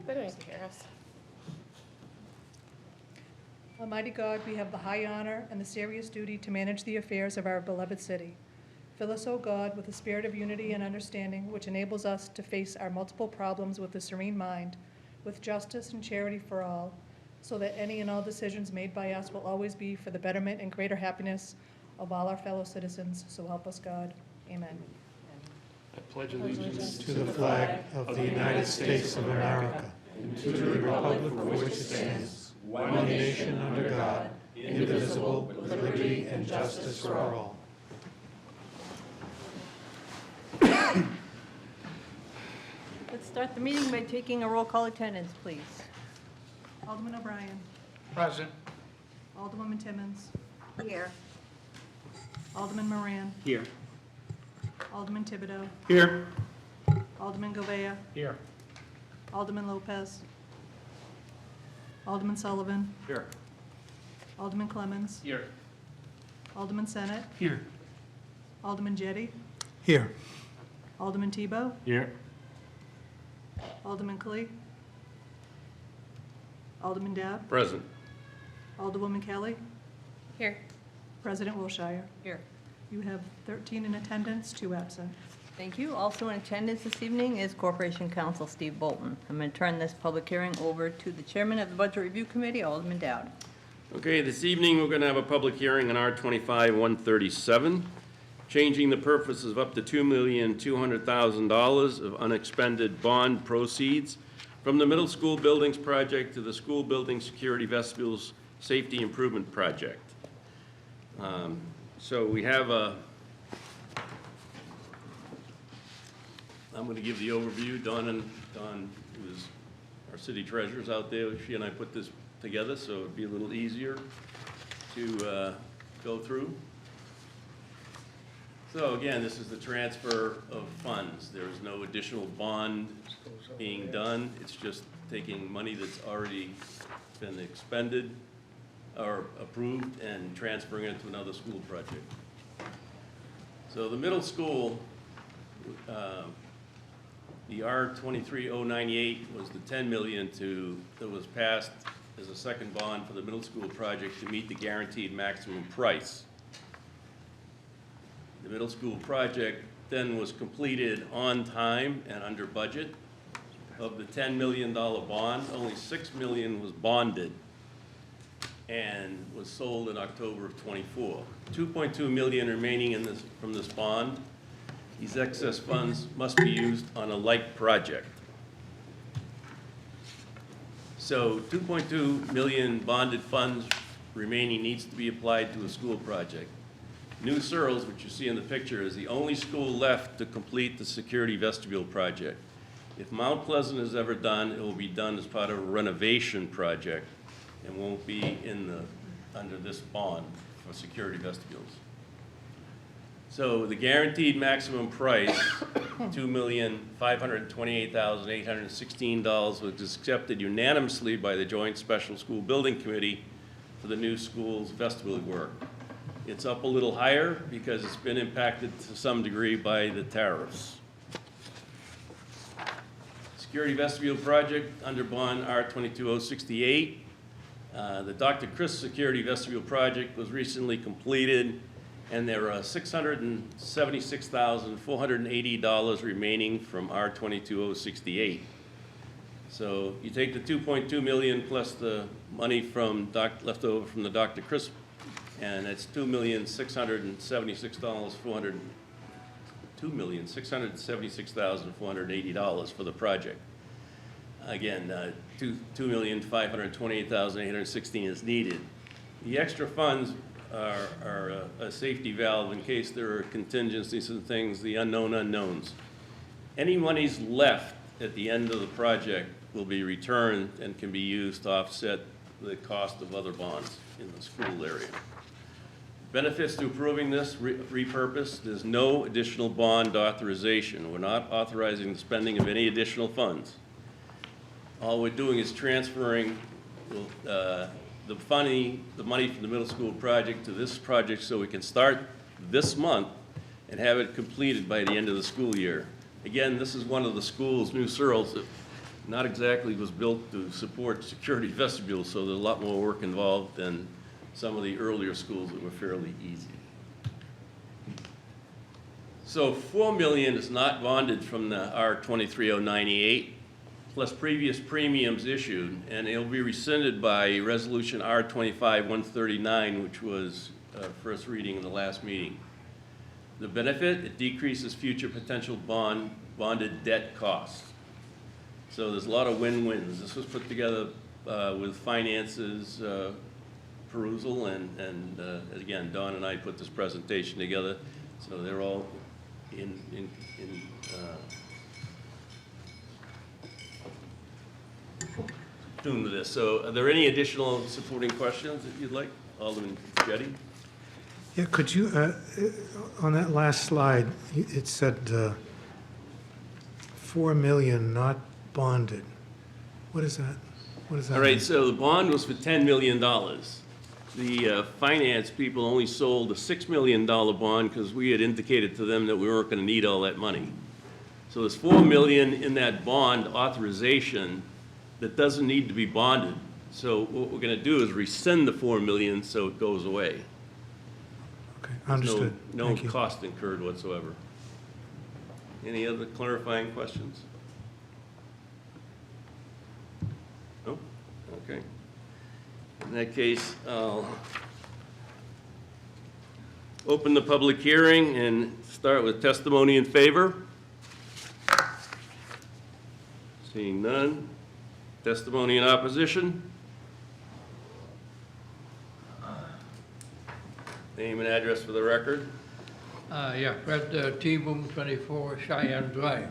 They don't need to hear us. Almighty God, we have the high honor and the serious duty to manage the affairs of our beloved city. Fill us, O God, with a spirit of unity and understanding which enables us to face our multiple problems with a serene mind, with justice and charity for all, so that any and all decisions made by us will always be for the betterment and greater happiness of all our fellow citizens. So help us God. Amen. I pledge allegiance to the flag of the United States of America and to the republic for which it stands, one nation under God, indivisible, with liberty and justice for all. Let's start the meeting by taking a roll call attendance, please. Alderman O'Brien. Present. Alderwoman Timmons. Here. Alderman Moran. Here. Alderman Thibodeau. Here. Alderman Govea. Here. Alderman Lopez. Alderman Sullivan. Here. Alderman Clemmons. Here. Alderman Senate. Here. Alderman Jettie. Here. Alderman Tebow. Here. Alderman Clee. Alderman Dab. Present. Alderwoman Kelly. Here. President Wilshire. Here. You have 13 in attendance, 2 absent. Thank you. Also in attendance this evening is Corporation Counsel Steve Bolton. I'm going to turn this public hearing over to the chairman of the Budget Review Committee, Alderman Dowd. Okay, this evening, we're going to have a public hearing on R-25-137, changing the purpose of up to $2,200,000 of unexpended bond proceeds from the middle school buildings project to the school building security vestibules safety improvement project. So we have I'm going to give the overview. Dawn, who's our city treasurer's out there, she and I put this together, so it'd be a little easier to go through. So again, this is the transfer of funds. There is no additional bond being done. It's just taking money that's already been expended or approved and transferring it to another school project. So the middle school, the R-23-098 was the $10 million that was passed as a second bond for the middle school project to meet the guaranteed maximum price. The middle school project then was completed on time and under budget. Of the $10 million bond, only $6 million was bonded and was sold in October of '24. $2.2 million remaining from this bond. These excess funds must be used on a like project. So $2.2 million bonded funds remaining needs to be applied to a school project. New Searles, which you see in the picture, is the only school left to complete the security vestibule project. If Mount Pleasant is ever done, it will be done as part of a renovation project and won't be under this bond for security vestibules. So the guaranteed maximum price, $2,528,816, was accepted unanimously by the Joint Special School Building Committee for the new school's vestibule work. It's up a little higher because it's been impacted to some degree by the tariffs. Security vestibule project under bond R-22-068. The Dr. Chris Security Vestibule project was recently completed, and there are $676,480 remaining from R-22-068. So you take the $2.2 million plus the money from left over from the Dr. Chris, and it's $2,676,480 for the project. Again, $2,528,816 is needed. The extra funds are a safety valve in case there are contingencies and things, the unknown unknowns. Any monies left at the end of the project will be returned and can be used to offset the cost of other bonds in the school area. Benefits to approving this repurpose: there's no additional bond authorization. We're not authorizing the spending of any additional funds. All we're doing is transferring the money from the middle school project to this project so we can start this month and have it completed by the end of the school year. Again, this is one of the schools, New Searles, that not exactly was built to support security vestibules, so there's a lot more work involved than some of the earlier schools that were fairly easy. So $4 million is not bonded from the R-23098, plus previous premiums issued, and it'll be rescinded by Resolution R-25-139, which was first reading in the last meeting. The benefit, it decreases future potential bonded debt costs. So there's a lot of win-wins. This was put together with finances perusal, and again, Don and I put this presentation together, so they're all in tune with this. So are there any additional supporting questions that you'd like? Alderman Jettie? Yeah, could you, on that last slide, it said 4 million not bonded. What is that? What does that All mean? right, so the bond was for $10 million. The finance people only sold a $6 million bond because we had indicated to them that we weren't going to need all that money. So there's $4 million in that bond authorization that doesn't need to be bonded. So what we're going to do is rescind the $4 million so it goes away. Okay, There's understood. No Thank you. cost incurred whatsoever. Any other clarifying questions? No? Okay. In that case, I'll open the public hearing and start with testimony in favor. Seeing none. Testimony in opposition. Name and address for the record. Yeah, Fred T. Boom, 24 Cheyenne Drive.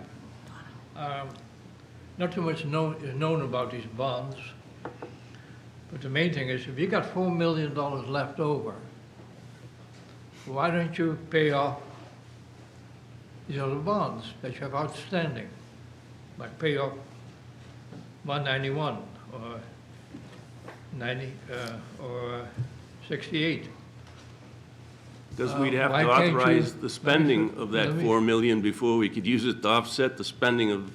Not too much is known about these bonds, but the main thing is if you got $4 million left over, why don't you pay off these other bonds that you have outstanding? Like pay off 191 or 90 or 68. Because we'd have why to can't you- authorize the spending of that let me- 4 million before we could use it to offset the spending of,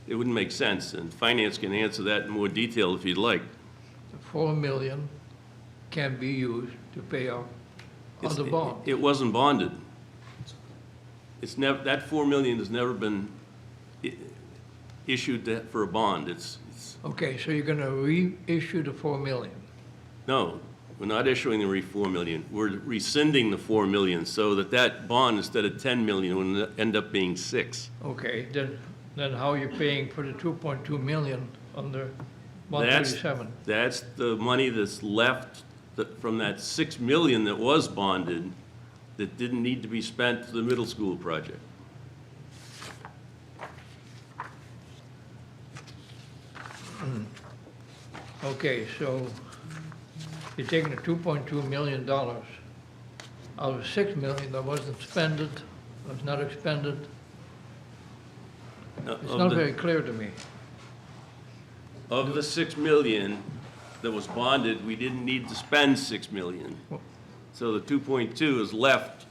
it wouldn't make sense, and finance can answer that in more detail if you'd like. The 4 million can be used to pay off other bonds. It wasn't bonded. It's never, that 4 million has never been issued for a bond. It's, Okay, so you're gonna reissue the 4 million. no, we're not issuing the 4 million. We're rescinding the 4 million so that that bond, instead of 10 million, will end up being 6. Okay, then how are you paying for the 2.2 million under That's 137? That's the money that's left from that 6 million that was bonded that didn't need to be spent for the middle school project. Okay, so you're taking the 2.2 million dollars out of 6 million that wasn't expended, was not expended. It's not very clear to me. Of the 6 million that was bonded, we didn't need to spend 6 million. So the 2.2 is left.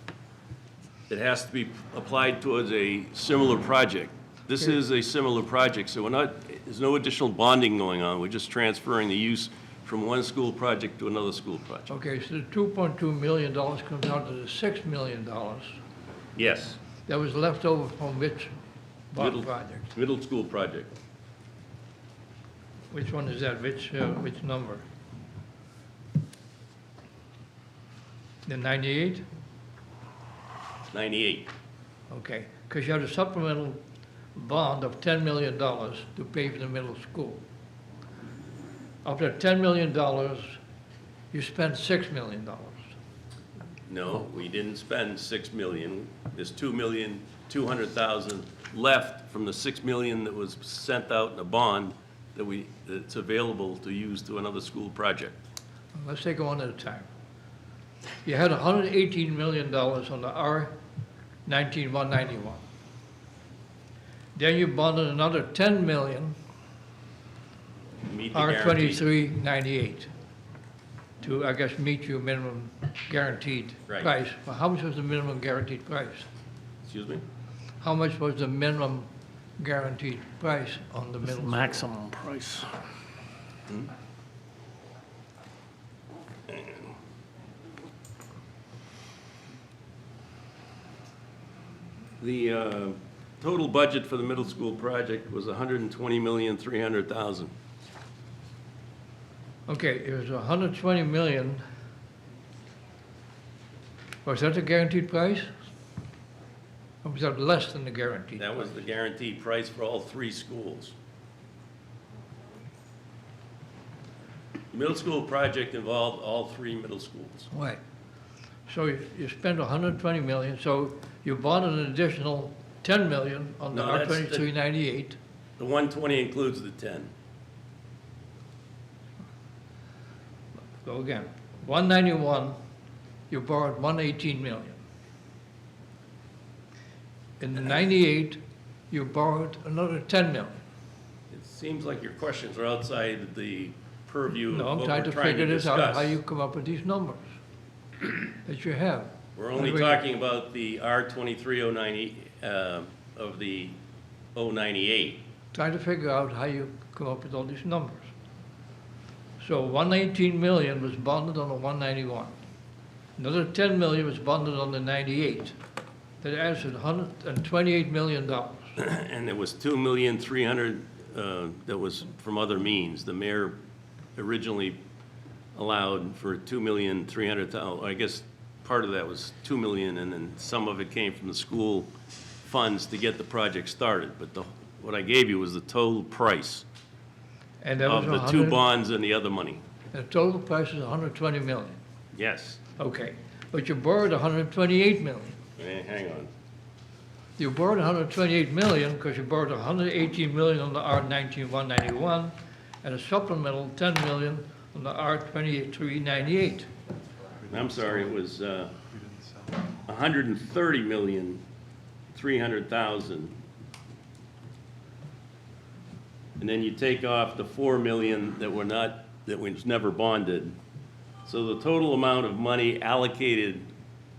It has to be applied towards a similar project. This Okay. is a similar project, so we're not, there's no additional bonding going on. We're just transferring the use from one school project to another school project. Okay, so the 2.2 million dollars comes down to the $6 million Yes, that was left over from which bond Middle- project? middle school project. Which one is that? Which number? The 98? 98. Okay, because you have a supplemental bond of $10 million to pay for the middle school. Of that $10 million, you spent $6 million. No, we didn't spend 6 million. There's 2,200,000 left from the 6 million that was sent out in a bond that's available to use to another school project. Let's take it one at a time. You had $118 million on the R-19-191. Then you bonded another $10 million, Meet the guarantee. R-23-98, to, I guess, meet your minimum guaranteed Right. price. Well, how much was the minimum guaranteed price? Excuse me? How much was the minimum guaranteed price on the middle school? Maximum price. The total budget for the middle school project was $120,300,000. Okay, it was 120 million. Was that the guaranteed price? Or was that less than the guaranteed? That was the guaranteed price for all three schools. The middle school project involved all three middle schools. Right. So you spent 120 million, so you bought an additional 10 million on the No, that's the- R-2398. The 120 includes the 10. Go again. 191, you borrowed 118 million. In the 98, you borrowed another 10 million. It seems like your questions are outside the purview No, of I'm what trying we're to trying to figure this out, how discuss. you come up with these numbers that you have. We're only Wait. talking about the R-2309 of the 098. Trying to figure out how you come up with all these numbers. So 118 million was bonded on the 191. Another 10 million was bonded on the 98. That adds to $128 million. And there was 2,300,000 that was from other means. The mayor originally allowed for 2,300,000. I guess part of that was 2 million, and then some of it came from the school funds to get the project started. But what I gave you was the total price And that was of the two bonds and the other money. The total price is 120 million. Yes. Okay, but you borrowed 128 million. Hang on. You borrowed 128 million because you borrowed 118 million on the R-19-191 and a supplemental 10 million on the R-2398. I'm sorry, it was 130,300,000. And then you take off the 4 million that was never bonded. So the total amount of money allocated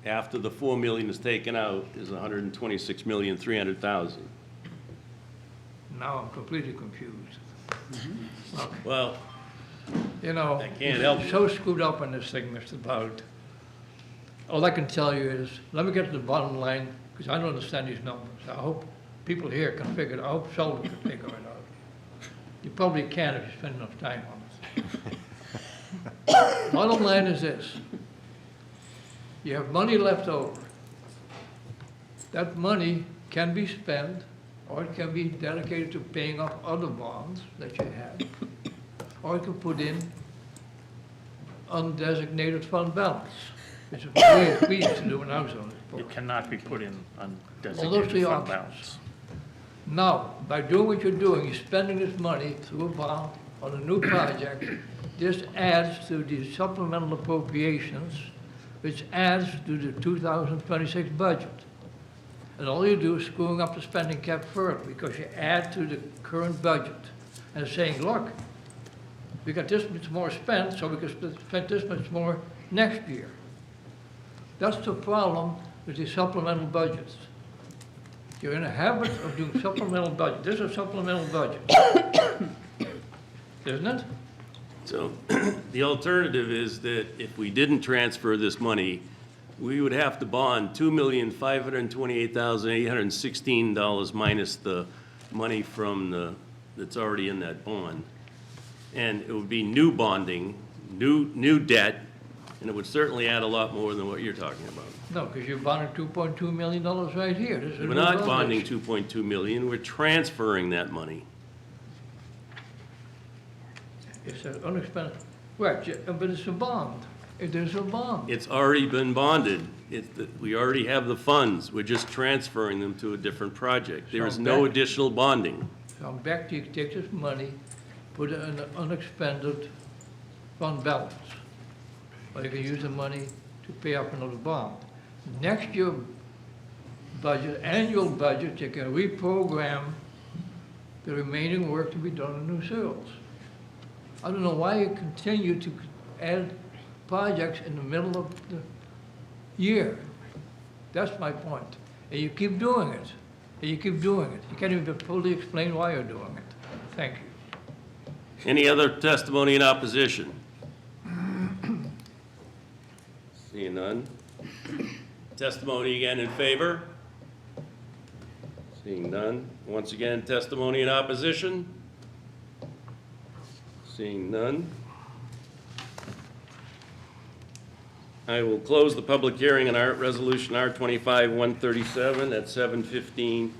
after the 4 million is taken out is 126,300,000. Now I'm completely confused. Okay. Well, You know, I can't help you're so screwed up on this thing, Mr. Bowd. All I can tell you is, let me get to the bottom line, because I don't understand these numbers. I hope people here can figure it out. I hope Sheldon can figure it out. You probably can if you spend enough time on it. Bottom line is this. You have money left over. That money can be spent, or it can be dedicated to paying off other bonds that you have, or it can put in undesignated fund balance, which is what we used to do when I was on this board. It cannot be put in on Well, those designated three fund options. balance. Now, by doing what you're doing, you're spending this money through a bond on a new project. This adds to the supplemental appropriations, which adds to the 2026 budget. And all you do is screwing up the spending cap further, because you add to the current budget and saying, look, we got this much more spent, so we can spend this much more next year. That's the problem with the supplemental budgets. You're in a habit of doing supplemental budget. This is a supplemental budget, isn't it? so the alternative is that if we didn't transfer this money, we would have to bond $2,528,816 minus the money from that's already in that bond. And it would be new bonding, new debt, and it would certainly add a lot more than what you're talking about. No, because you're bonding $2.2 million right here. This is a We're new not bond bonding issue. 2.2 million, we're transferring that money. It's an unexpended, right, but it's a bond. It is a bond. It's already been bonded. We already have the funds. We're just transferring them to a different project. There is no back- additional bonding. So I'm back to you take this money, put it in an unexpended fund balance. Or you can use the money to pay off another bond. Next year budget, annual budget, you can reprogram the remaining work to be done in New Seals. I don't know why you continue to add projects in the middle of the year. That's my point. And you keep doing it. and you keep doing it. You can't even fully explain why you're doing it. Thank you. Any other testimony in opposition? Seeing none. Testimony again in favor? Seeing none. Once again, testimony in opposition? Seeing none. I will close the public hearing on our resolution R-25-137 at 7:15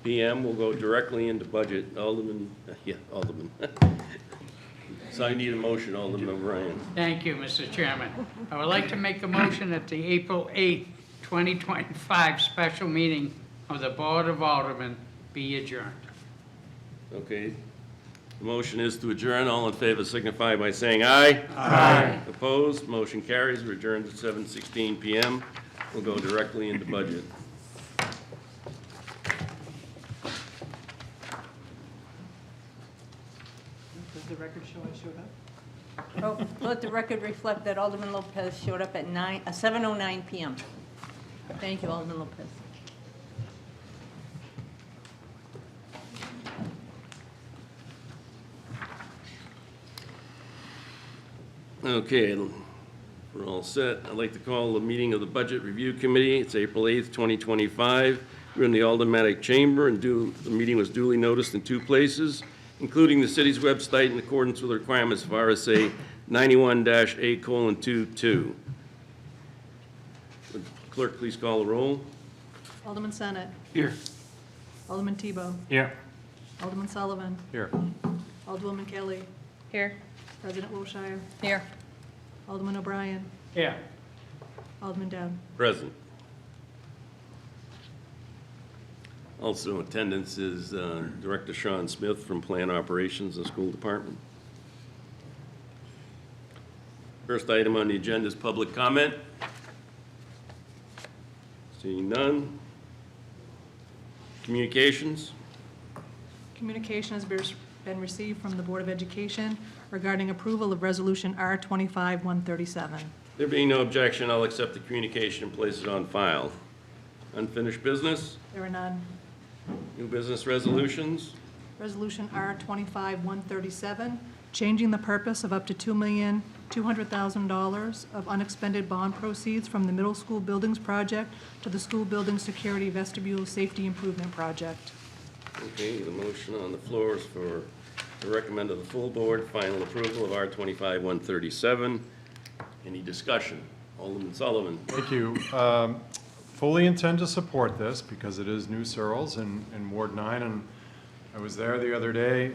PM. We'll go directly into budget. Alderman. So I need a motion, Alderman O'Brien. Thank you, Mr. Chairman. I would like to make a motion that the April 8th, 2025 special meeting of the Board of Aldermen be adjourned. Okay. The motion is to adjourn. All in favor signify by saying aye. Aye. Opposed? Motion carries. We're adjourned at 7:16 PM. We'll go directly into budget. Does the record show I showed up? Oh, let the record reflect that Alderman Lopez showed up at 7:09 PM. Thank you, Alderman Lopez. Okay, we're all set. I'd like to call the meeting of the Budget Review Committee. It's April 8th, 2025. We're in the Aldermanic Chamber, and the meeting was duly noticed in 2 places, including the city's website in accordance with the requirements of RSA 91-A:22. Would clerk please call the roll? Alderman Senate. Here. Alderman Tebow. Here. Alderman Sullivan. Here. Alderwoman Kelly. Here. President Wilshire. Here. Alderman O'Brien. Yeah. Alderman Dowd. Present. Also in attendance is Director Sean Smith from Plan Operations and School Department. First item on the agenda is public comment. Seeing none. Communications. Communication has been received from the Board of Education regarding approval of Resolution R-25-137. There being no objection, I'll accept the communication and place it on file. Unfinished business, There are none. new business resolutions. Resolution R-25-137, changing the purpose of up to $2,200,000 of unexpended bond proceeds from the middle school buildings project to the school building security vestibule safety improvement project. Okay, the motion on the floor is for the recommend of the full board, final approval of R-25-137. Any discussion? Alderman Sullivan. Thank you. Fully intend to support this because it is New Searles in Ward 9, and I was there the other day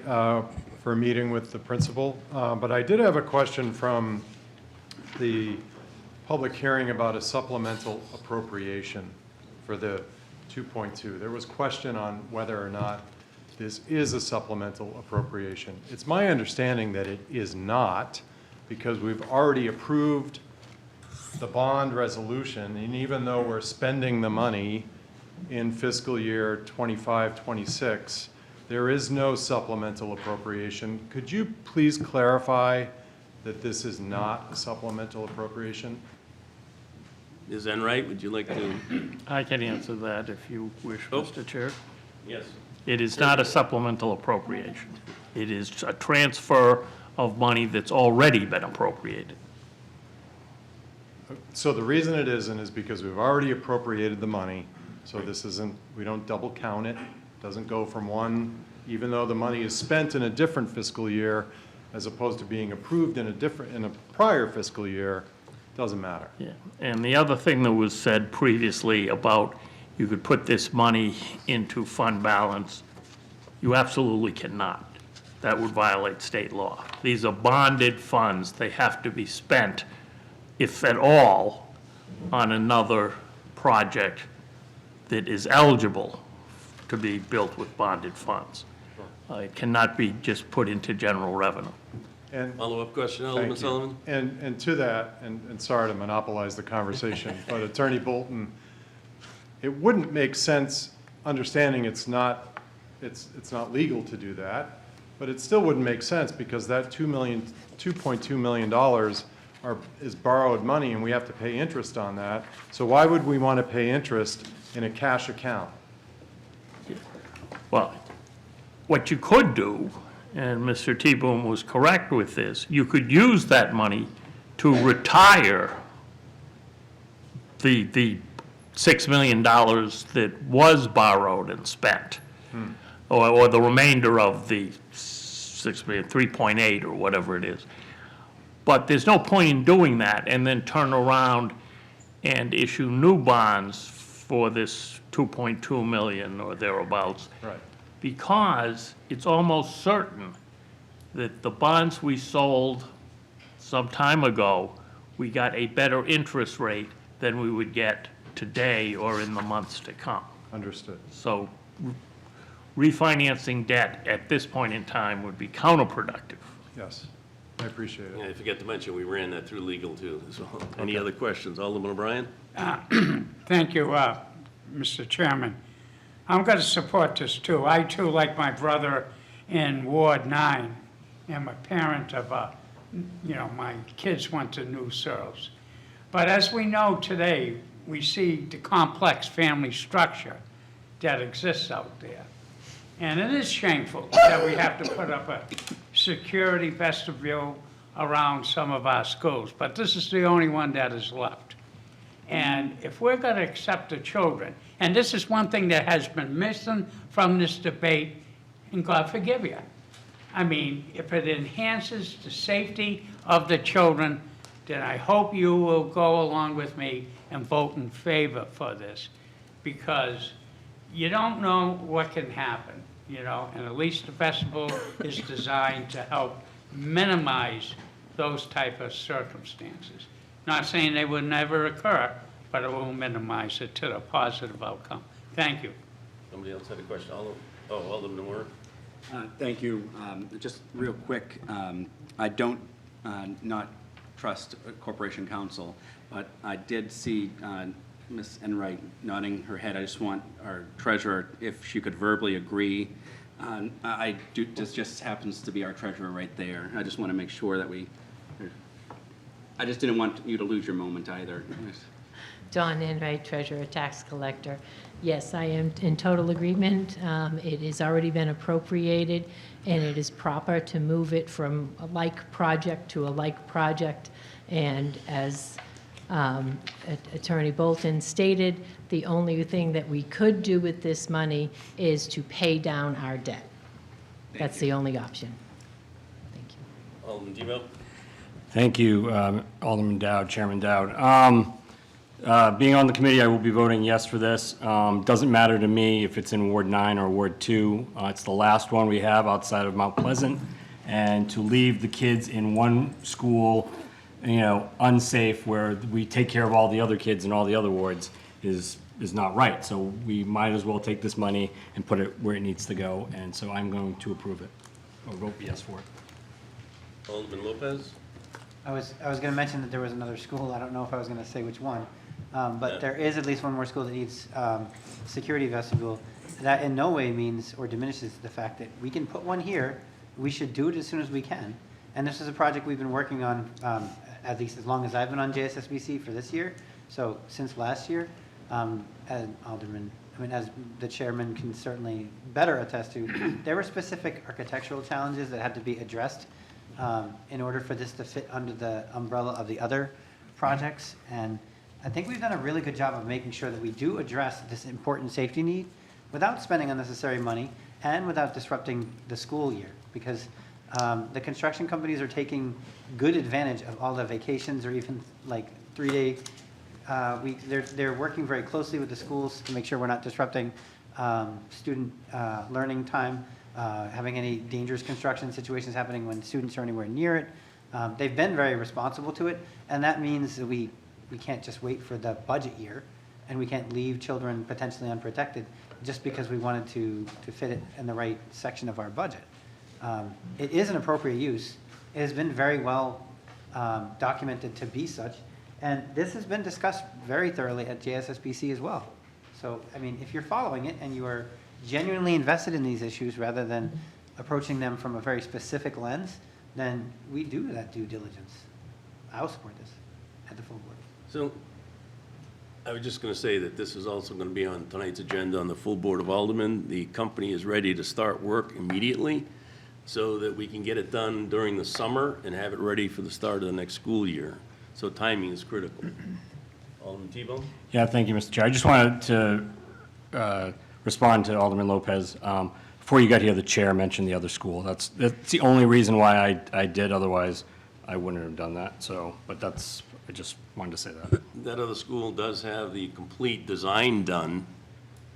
for a meeting with the principal. But I did have a question from the public hearing about a supplemental appropriation for the 2.2. There was question on whether or not this is a supplemental appropriation. It's my understanding that it is not, because we've already approved the bond resolution, and even though we're spending the money in fiscal year 25-26, there is no supplemental appropriation. Could you please clarify that this is not a supplemental appropriation? Ms. Enright, would you like to? I can answer that if you wish, Oh. Mr. Chair. Yes. It is not a supplemental appropriation. It is a transfer of money that's already been appropriated. So the reason it isn't is because we've already appropriated the money, so this isn't, we don't double count it. Doesn't go from one, even though the money is spent in a different fiscal year, as opposed to being approved in a prior fiscal year, doesn't matter. Yeah. And the other thing that was said previously about you could put this money into fund balance, you absolutely cannot. That would violate state law. These are bonded funds. They have to be spent, if at all, on another project that is eligible to be built with bonded funds. It cannot be just put into general revenue. And Follow-up question, Alderman thank you. Sullivan? And to that, and sorry to monopolize the conversation, but Attorney Bolton, it wouldn't make sense, understanding it's not legal to do that, but it still wouldn't make sense because that $2.2 million is borrowed money and we have to pay interest on that. So why would we want to pay interest in a cash account? Well, what you could do, and Mr. T-Boom was correct with this, you could use that money to retire the $6 million that was borrowed and spent, or the remainder of the 6 million, 3.8 or whatever it is. But there's no point in doing that and then turn around and issue new bonds for this 2.2 million or thereabouts. Right. Because it's almost certain that the bonds we sold some time ago, we got a better interest rate than we would get today or in the months to come. Understood. So refinancing debt at this point in time would be counterproductive. Yes, I appreciate Yeah, it. I forgot to mention, we ran that through legal too, as well. Any other questions? Alderman O'Brien? Thank you, Mr. Chairman. I'm going to support this too. I too, like my brother in Ward 9, am a parent of my kids went to New Searles. But as we know today, we see the complex family structure that exists out there. And it is shameful that we have to put up a security vestibule around some of our schools, but this is the only one that is left. And if we're going to accept the children, and this is one thing that has been missing from this debate, and God forgive you. I mean, if it enhances the safety of the children, then I hope you will go along with me and vote in favor for this, because you don't know what can happen, and at least the festival is designed to help minimize those type of circumstances. Not saying they would never occur, but it will minimize it to a positive outcome. Thank you. Somebody else had a question? Alderman Moore? Thank you. Just real quick, I don't not trust Corporation Counsel, but I did see Ms. Enright nodding her head. I just want our treasurer, if she could verbally agree. This just happens to be our treasurer right there. I just want to make sure that I just didn't want you to lose your moment either. Dawn Enright, Treasurer, Tax Collector. Yes, I am in total agreement. It has already been appropriated, and it is proper to move it from a like project to a like project. And as Attorney Bolton stated, the only thing that we could do with this money is to pay down our debt. That's the only option. Thank you. Alderman Debo? Thank you, Alderman Dowd, Chairman Dowd. Being on the committee, I will be voting yes for this. Doesn't matter to me if it's in Ward 9 or Ward 2. It's the last one we have outside of Mount Pleasant. And to leave the kids in one school, unsafe, where we take care of all the other kids in all the other wards is not right. So we might as well take this money and put it where it needs to go. And so I'm going to approve it, or vote yes for it. Alderman Lopez? I was going to mention that there was another school. I don't know if I was going to say which one. But there is at least one more school that needs security vestibule. That in no way means or diminishes the fact that we can put one here. We should do it as soon as we can. And this is a project we've been working on at least as long as I've been on JSSBC for this year. So since last year, as the chairman can certainly better attest to, there were specific architectural challenges that had to be addressed in order for this to fit under the umbrella of the other projects. And I think we've done a really good job of making sure that we do address this important safety need without spending unnecessary money and without disrupting the school year, because the construction companies are taking good advantage of all the vacations or even like 3-day weeks. They're working very closely with the schools to make sure we're not disrupting student learning time, having any dangerous construction situations happening when students are anywhere near it. They've been very responsible to it, and that means that we can't just wait for the budget year, and we can't leave children potentially unprotected just because we wanted to fit it in the right section of our budget. It is an appropriate use. It has been very well documented to be such, and this has been discussed very thoroughly at JSSBC as well. So, I mean, if you're following it and you are genuinely invested in these issues rather than approaching them from a very specific lens, then we do that due diligence. I will support this at the full board. So I was just going to say that this is also going to be on tonight's agenda on the full Board of Aldermen. The company is ready to start work immediately so that we can get it done during the summer and have it ready for the start of the next school year. So timing is critical. Alderman Tebow? Yeah, thank you, Mr. Chair. I just wanted to respond to Alderman Lopez. Before you got here, the chair mentioned the other school. That's the only reason why I did. Otherwise, I wouldn't have done that. So, but I just wanted to say that. That other school does have the complete design done,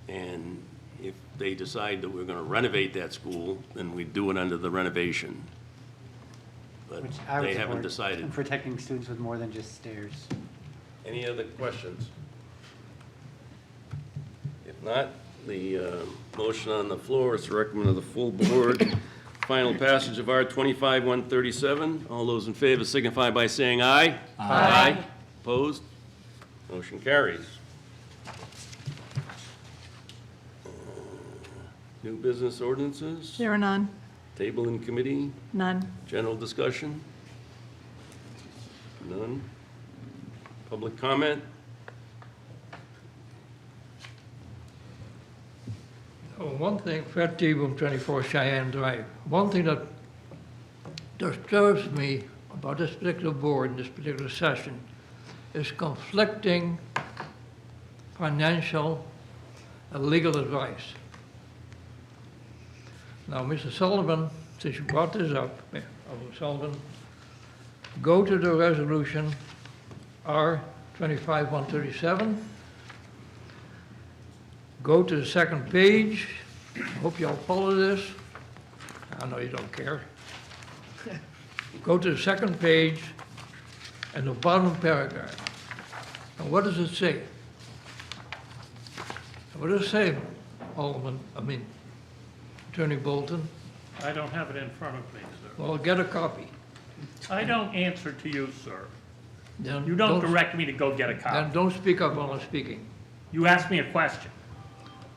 and if they decide that we're going to renovate that school, then we do it under the renovation. But Which I would they haven't support, decided. in protecting students with more than just stairs. Any other questions? If not, the motion on the floor is to recommend to the full board final passage of R 25-137. All those in favor signify by saying aye. Aye. Opposed? Motion carries. New business ordinances? There are none. Table in committee? None. General discussion? None. Public comment? Oh, one thing, Fred Tebow, 24 Cheyenne Drive. One thing that disturbs me about this particular board and this particular session is conflicting financial and legal advice. Now, Mr. Sullivan, since you brought this up, Alderman Sullivan, go to the resolution R 25-137. Go to the second page. I hope y'all follow this. I know you don't care. Go to the second page and the bottom paragraph. And what does it say? What does it say, Attorney Bolton? I don't have it in front of me, sir. Well, get a copy. I don't answer to you, sir. Then You don't direct me to go get a Then copy. don't speak up while I'm speaking. You asked me a question.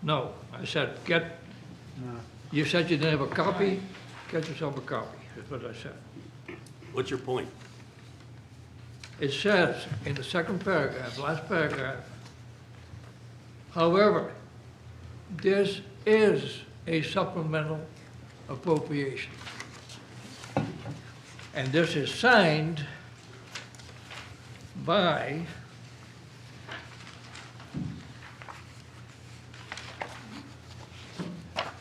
No, I said, you said you didn't have a copy, get yourself a copy, is what I said. What's your point? It says in the second paragraph, last paragraph, however, this is a supplemental appropriation. And this is signed by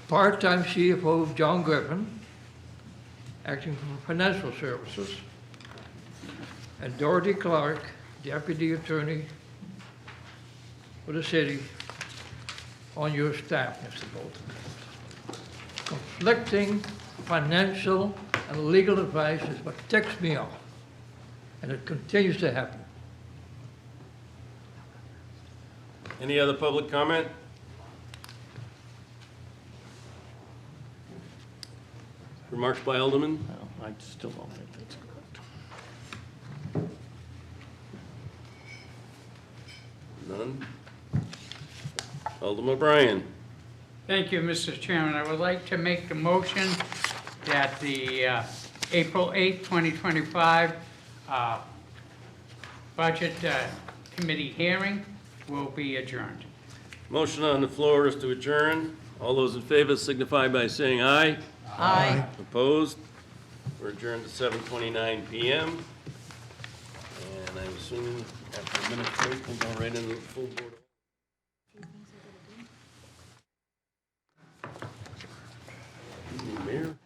part-time CFO John Griffin, acting for Financial Services, and Dorothy Clark, Deputy Attorney for the city, on your staff, Mr. Bolton. Conflicting financial and legal advice is what ticks me off, and it continues to happen. Any other public comment? Remarks by Alderman? No, I still don't think that's correct. None. Alderman O'Brien? Thank you, Mr. Chairman. I would like to make the motion that the April 8th, 2025 Budget Committee hearing will be adjourned. Motion on the floor is to adjourn. All those in favor signify by saying aye. Aye. Opposed? We're adjourned at 7:29 PM. And I'm assuming after a minute break, we'll go right into the full board. Mayor?